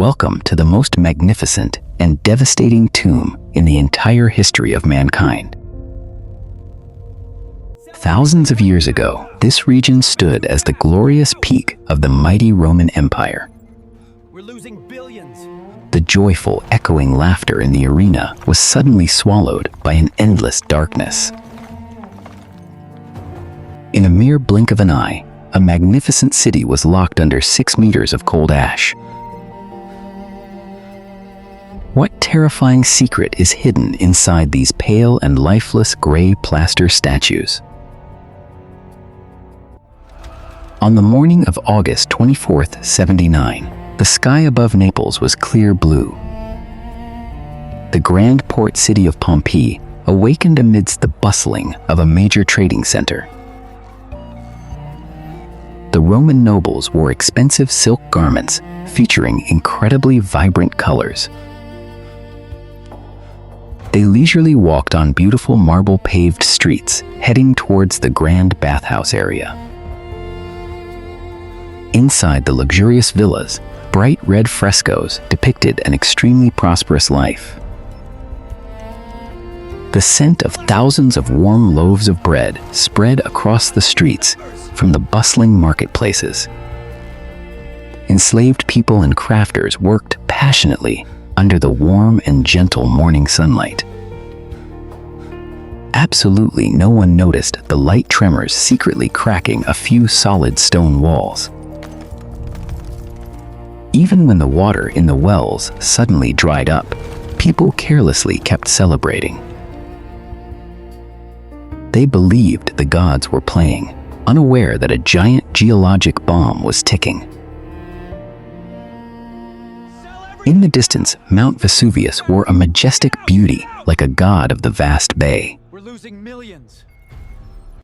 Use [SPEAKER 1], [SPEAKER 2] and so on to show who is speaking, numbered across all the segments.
[SPEAKER 1] Welcome to the most magnificent and devastating tomb in the entire history of mankind. Thousands of years ago, this region stood as the glorious peak of the mighty Roman Empire.
[SPEAKER 2] We're losing billions.
[SPEAKER 1] The joyful, echoing laughter in the arena was suddenly swallowed by an endless darkness. In a mere blink of an eye, a magnificent city was locked under 6 meters of cold ash. What terrifying secret is hidden inside these pale and lifeless gray plaster statues? On the morning of August 24th, 79, the sky above Naples was clear blue. The grand port city of Pompeii awakened amidst the bustling of a major trading center. The Roman nobles wore expensive silk garments featuring incredibly vibrant colors. They leisurely walked on beautiful marble-paved streets, heading towards the grand bathhouse area. Inside the luxurious villas, bright red frescoes depicted an extremely prosperous life. The scent of thousands of warm loaves of bread spread across the streets from the bustling marketplaces. Enslaved people and crafters worked passionately under the warm and gentle morning sunlight. Absolutely no one noticed the light tremors secretly cracking a few solid stone walls. Even when the water in the wells suddenly dried up, people carelessly kept celebrating. They believed the gods were playing, unaware that a giant geologic bomb was ticking. In the distance, Mount Vesuvius wore a majestic beauty like a god of the vast bay.
[SPEAKER 2] We're losing millions.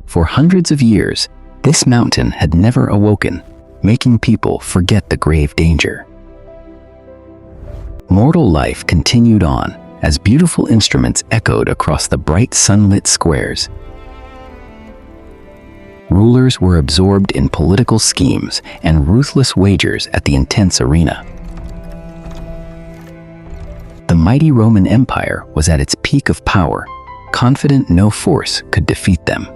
[SPEAKER 1] For hundreds of years, this mountain had never awoken, making people forget the grave danger. Mortal life continued on as beautiful instruments echoed across the bright sunlit squares. Rulers were absorbed in political schemes and ruthless wagers at the intense arena. The mighty Roman Empire was at its peak of power, confident no force could defeat them.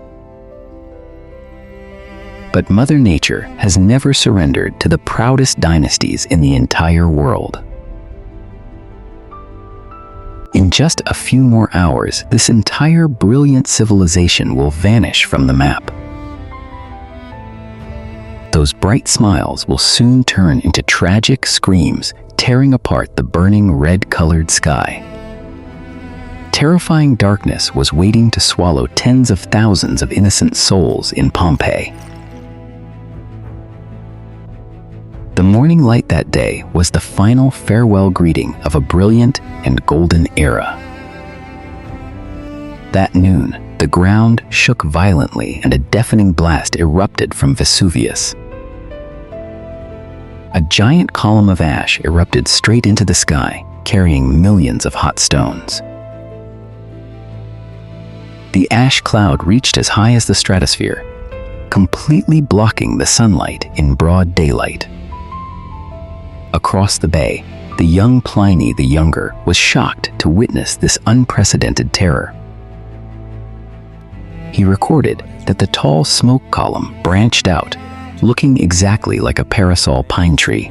[SPEAKER 1] But Mother Nature has never surrendered to the proudest dynasties in the entire world. In just a few more hours, this entire brilliant civilization will vanish from the map. Those bright smiles will soon turn into tragic screams, tearing apart the burning red-colored sky. Terrifying darkness was waiting to swallow tens of thousands of innocent souls in Pompeii. The morning light that day was the final farewell greeting of a brilliant and golden era. That noon, the ground shook violently and a deafening blast erupted from Vesuvius. A giant column of ash erupted straight into the sky, carrying millions of hot stones. The ash cloud reached as high as the stratosphere, completely blocking the sunlight in broad daylight. Across the bay, the young Pliny the Younger was shocked to witness this unprecedented terror. He recorded that the tall smoke column branched out, looking exactly like a parasol pine tree.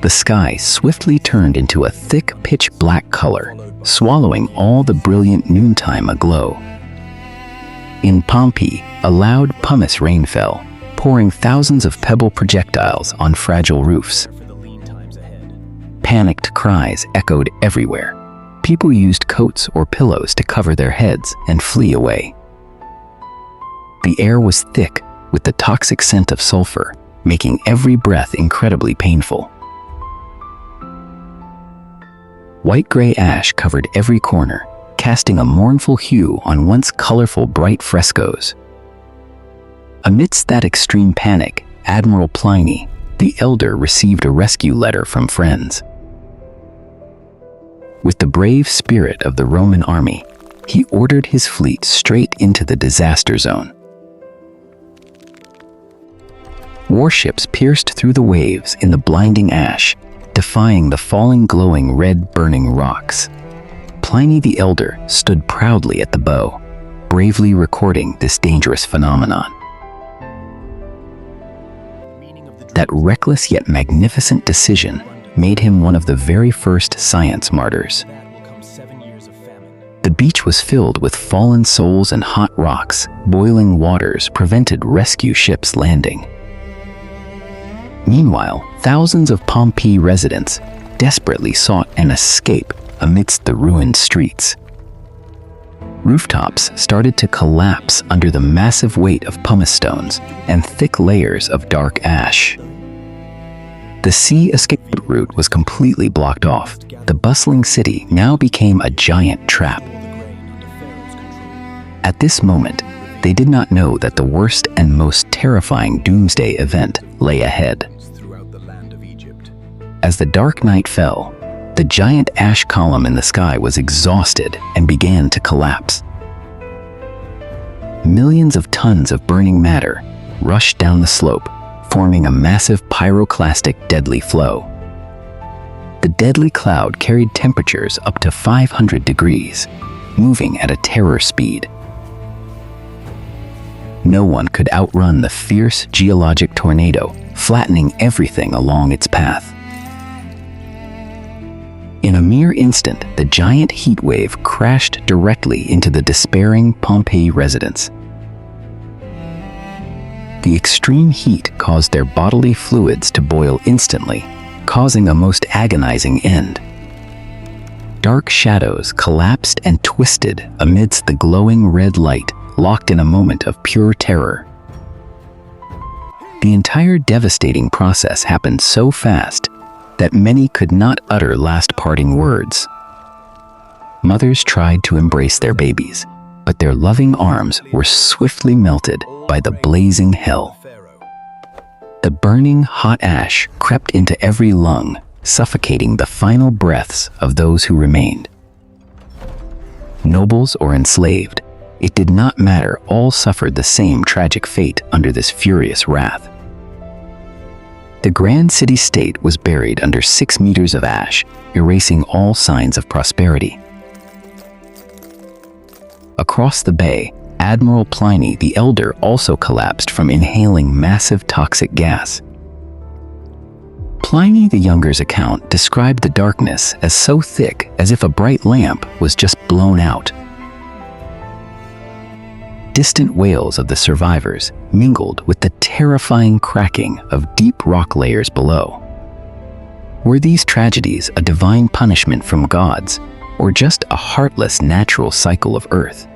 [SPEAKER 1] The sky swiftly turned into a thick pitch-black color, swallowing all the brilliant noontime aglow. In Pompeii, a loud pumice rain fell, pouring thousands of pebble projectiles on fragile roofs. Panicked cries echoed everywhere. People used coats or pillows to cover their heads and flee away. The air was thick with the toxic scent of sulfur, making every breath incredibly painful. White-gray ash covered every corner, casting a mournful hue on once colorful bright frescoes. Amidst that extreme panic, Admiral Pliny, the Elder, received a rescue letter from friends. With the brave spirit of the Roman army, he ordered his fleet straight into the disaster zone. warships pierced through the waves in the blinding ash, defying the falling glowing red burning rocks. Pliny the Elder stood proudly at the bow, bravely recording this dangerous phenomenon. That reckless yet magnificent decision made him one of the very first science martyrs. The beach was filled with fallen souls and hot rocks. Boiling waters prevented rescue ships landing. Meanwhile, thousands of Pompeii residents desperately sought an escape amidst the ruined streets. Rooftops started to collapse under the massive weight of pumice stones and thick layers of dark ash. The sea escape route was completely blocked off. The bustling city now became a giant trap. At this moment, they did not know that the worst and most terrifying doomsday event lay ahead. As the dark night fell, the giant ash column in the sky was exhausted and began to collapse. Millions of tons of burning matter rushed down the slope, forming a massive pyroclastic deadly flow. The deadly cloud carried temperatures up to 500 degrees, moving at a terror speed. No one could outrun the fierce geologic tornado, flattening everything along its path. In a mere instant, the giant heat wave crashed directly into the despairing Pompeii residents. The extreme heat caused their bodily fluids to boil instantly, causing a most agonizing end. Dark shadows collapsed and twisted amidst the glowing red light, locked in a moment of pure terror. The entire devastating process happened so fast that many could not utter last parting words. Mothers tried to embrace their babies, but their loving arms were swiftly melted by the blazing hell. The burning hot ash crept into every lung, suffocating the final breaths of those who remained. Nobles or enslaved, it did not matter, all suffered the same tragic fate under this furious wrath. The grand city-state was buried under 6 meters of ash, erasing all signs of prosperity. Across the bay, Admiral Pliny the Elder also collapsed from inhaling massive toxic gas. Pliny the Younger's account described the darkness as so thick as if a bright lamp was just blown out. Distant wails of the survivors mingled with the terrifying cracking of deep rock layers below. Were these tragedies a divine punishment from gods, or just a heartless natural cycle of Earth?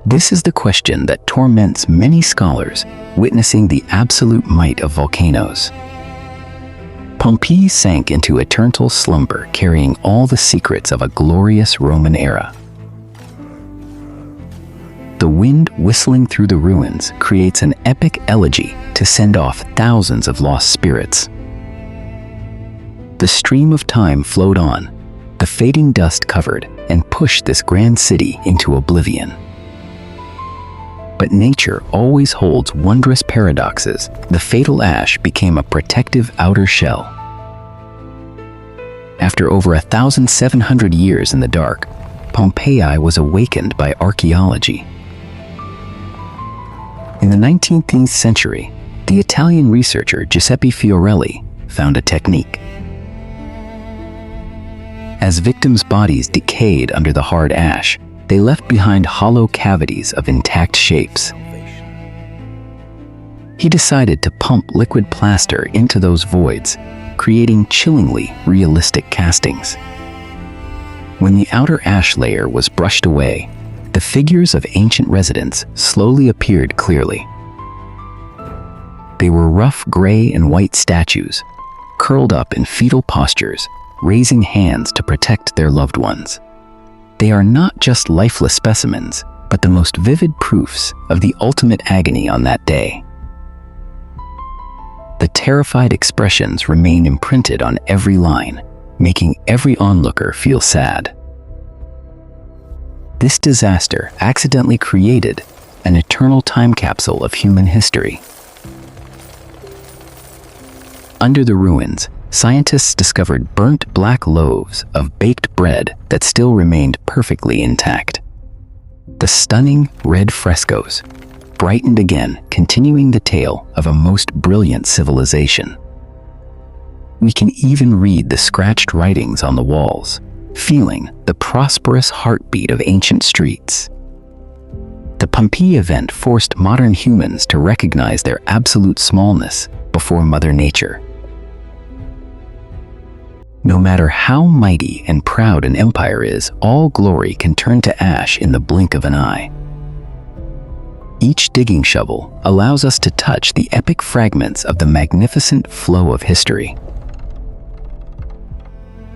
[SPEAKER 1] This is the question that torments many scholars witnessing the absolute might of volcanoes. Pompeii sank into eternal slumber, carrying all the secrets of a glorious Roman era. The wind whistling through the ruins creates an epic elegy to send off thousands of lost spirits. The stream of time flowed on, the fading dust covered and pushed this grand city into oblivion. But nature always holds wondrous paradoxes. The fatal ash became a protective outer shell. After over 1,700 years in the dark, Pompeii was awakened by archaeology. In the 19th century, the Italian researcher Giuseppe Fiorelli found a technique. As victims' bodies decayed under the hard ash, they left behind hollow cavities of intact shapes. He decided to pump liquid plaster into those voids, creating chillingly realistic castings. When the outer ash layer was brushed away, the figures of ancient residents slowly appeared clearly. They were rough gray and white statues, curled up in fetal postures, raising hands to protect their loved ones. They are not just lifeless specimens, but the most vivid proofs of the ultimate agony on that day. The terrified expressions remain imprinted on every line, making every onlooker feel sad. This disaster accidentally created an eternal time capsule of human history. Under the ruins, scientists discovered burnt black loaves of baked bread that still remained perfectly intact. The stunning red frescoes brightened again, continuing the tale of a most brilliant civilization. We can even read the scratched writings on the walls, feeling the prosperous heartbeat of ancient streets. The Pompeii event forced modern humans to recognize their absolute smallness before Mother Nature. No matter how mighty and proud an empire is, all glory can turn to ash in the blink of an eye. Each digging shovel allows us to touch the epic fragments of the magnificent flow of history.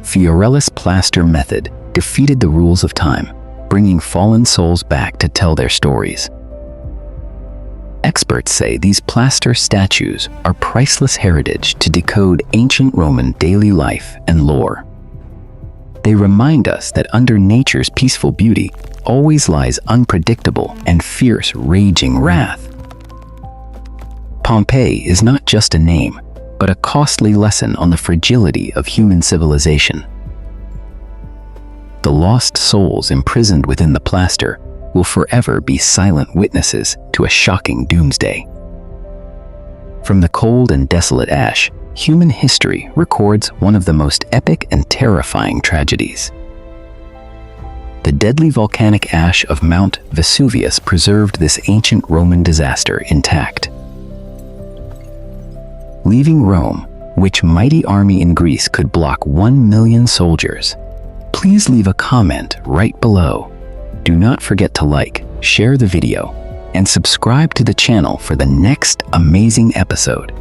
[SPEAKER 1] Pharaoh's plaster method defeated the rules of time, bringing fallen souls back to tell their stories. Experts say these plaster statues are priceless heritage to decode ancient Roman daily life and lore. They remind us that under nature's peaceful beauty always lies unpredictable and fierce raging wrath. Pompeii is not just a name, but a costly lesson on the fragility of human civilization. The lost souls imprisoned within the plaster will forever be silent witnesses to a shocking doomsday. From the cold and desolate ash, human history records one of the most epic and terrifying tragedies. The deadly volcanic ash of Mount Vesuvius preserved this ancient Roman disaster intact. Leaving Rome, which mighty army in Greece could block 1 million soldiers? Please leave a comment right below. Do not forget to like, share the video, and subscribe to the channel for the next amazing episode.